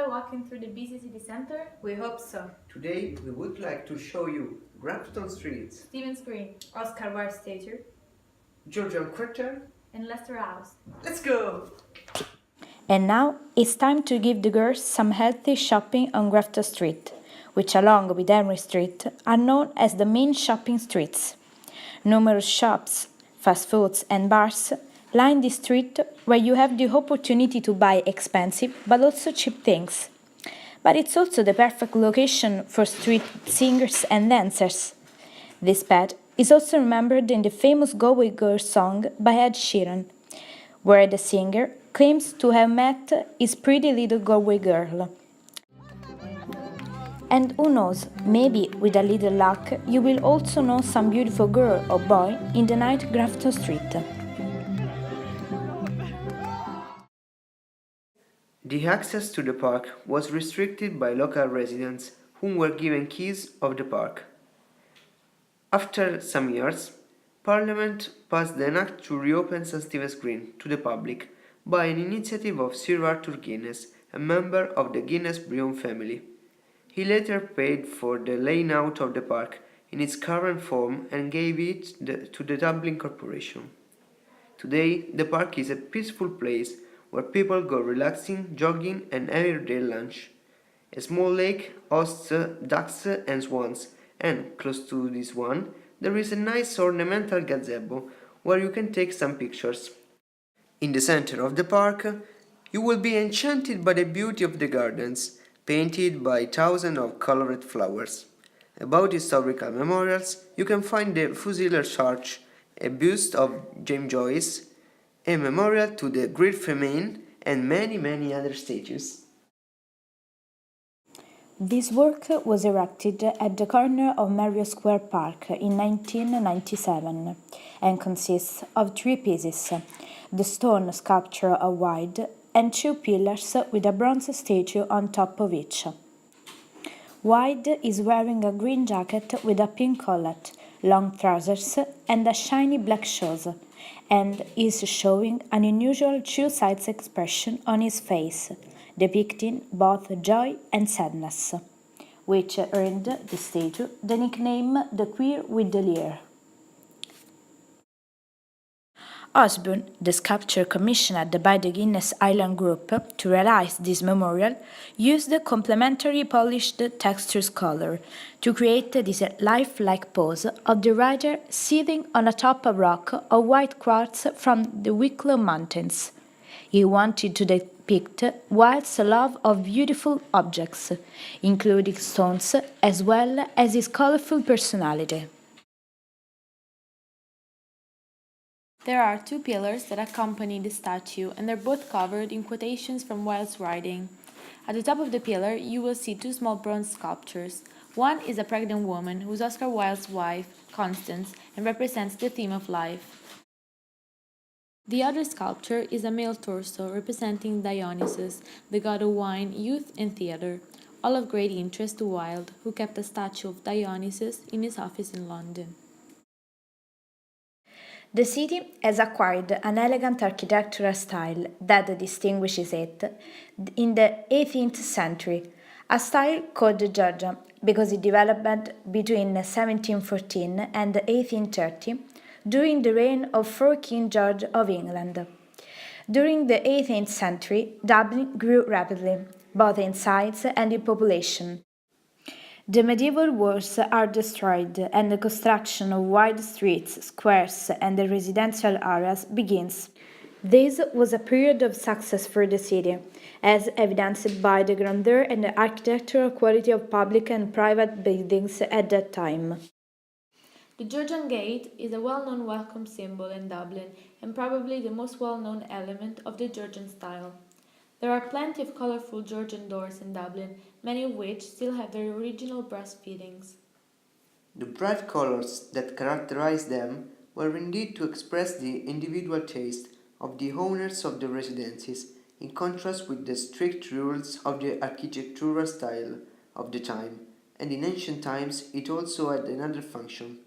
walking through the busy city center? We hope so. Today we would like to show you Grafton Street, Stephen's Green, Oscar Wilde Statue, Georgian Quarter, and Leicester House. Let's go! And now it's time to give the girls some healthy shopping on Grafton Street, which along with Henry Street are known as the main shopping streets. Numerous shops, fast foods and bars line the street where you have the opportunity to buy expensive but also cheap things. But it's also the perfect location for street singers and dancers. This spot is also remembered in the famous Galway Girl song by Ed Sheeran, where the singer claims to have met his pretty little Galway girl. And who knows, maybe with a little luck you will also know some beautiful girl or boy in the night Grafton Street. The access to the park was restricted by local residents whom were given keys of the park. After some years, Parliament passed an act to reopen St. Stephen's Green to the public by an initiative of Sir Arthur Guinness, a member of the Guinness Brewing family. He later paid for the laying out of the park in its current form and gave it to the Dublin Corporation. Today, the park is a peaceful place where people go relaxing, jogging and having their lunch. A small lake hosts ducks and swans, and close to this one, there is a nice ornamental gazebo where you can take some pictures. In the center of the park, you will be enchanted by the beauty of the gardens, painted by thousands of colored flowers. About historical memorials, you can find the Fusiliers Church, a bust of James Joyce, a memorial to the Great Famine, and many other statues. This work was erected at the corner of Marriott Square Park in 1997 and consists of 3 pieces, the stone sculpture of Wilde and 2 pillars with a bronze statue on top of each. Wilde is wearing a green jacket with a pink collet, long trousers and a shiny black shoes, and is showing an unusual two-sided expression on his face, depicting both joy and sadness, which earned the statue the nickname the Queer with the Leer. Osborne, the sculptor commissioned by the Guinness Island Group to realize this memorial, used complementary polished textured color to create this lifelike pose of the writer sitting on a top of rock of white quartz from the Wicklow Mountains. He wanted to depict Wilde's love of beautiful objects, including stones, as well as his colorful personality. There are 2 pillars that accompany the statue, and they're both covered in quotations from Wilde's writing. At the top of the pillar, you will see 2 small bronze sculptures. One is a pregnant woman, who is Oscar Wilde's wife, Constance, and represents the theme of life. The other sculpture is a male torso representing Dionysus, the god of wine, youth, and theatre, all of great interest to Wilde, who kept a statue of Dionysus in his office in London. The city has acquired an elegant architectural style that distinguishes it in the 18th century, a style called Georgian because it developed between 1714 and 1830 during the reign of 4th King George of England. During the 18th century, Dublin grew rapidly, both in size and in population. The medieval walls are destroyed and the construction of wide streets, squares and the residential areas begins. This was a period of success for the city, as evidenced by the grandeur and the architectural quality of public and private buildings at that time. The Georgian Gate is a well-known welcome symbol in Dublin and probably the most well-known element of the Georgian style. There are plenty of colorful Georgian doors in Dublin, many of which still have their original brass fittings. The bright colors that characterized them were indeed to express the individual taste of the owners of the residences, in contrast with the strict rules of the architectural style of the time, and in ancient times it also had another function.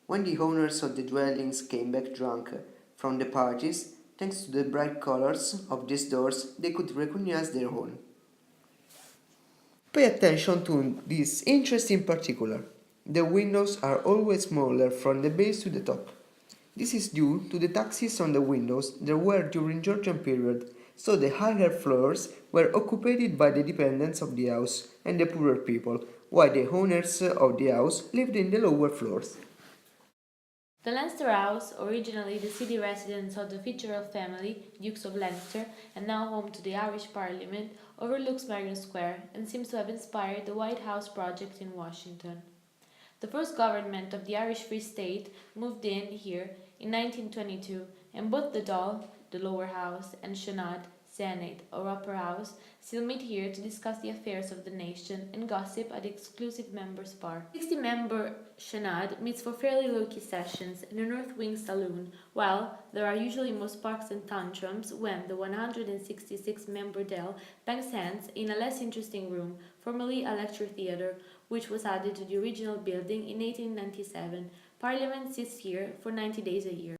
When the owners of the dwellings came back drunk from the parties, thanks to the bright colors of these doors, they could recognize their own. Pay attention to this interest in particular. The windows are always smaller from the base to the top. This is due to the taxes on the windows there were during Georgian period, so the higher floors were occupied by the dependents of the house and the poorer people, while the owners of the house lived in the lower floors. The Leinster House, originally the city residence of the Fitzgerald family, Dukes of Leinster, and now home to the Irish Parliament, overlooks Merrion Square and seems to have inspired the White House project in Washington. The first government of the Irish Free State moved in here in 1922, and both the Dáil, the lower house, and Seanad, Senate, or upper house, still meet here to discuss the affairs of the nation and gossip at the exclusive members' bar. 60-member Seanad meets for fairly low-key sessions in the North Wing saloon, while there are usually more sparks and tantrums when the 166-member Dáil bangs hands in a less interesting room, formerly a lecture theatre, which was added to the original building in 1897. Parliament sits here for 90 days a year.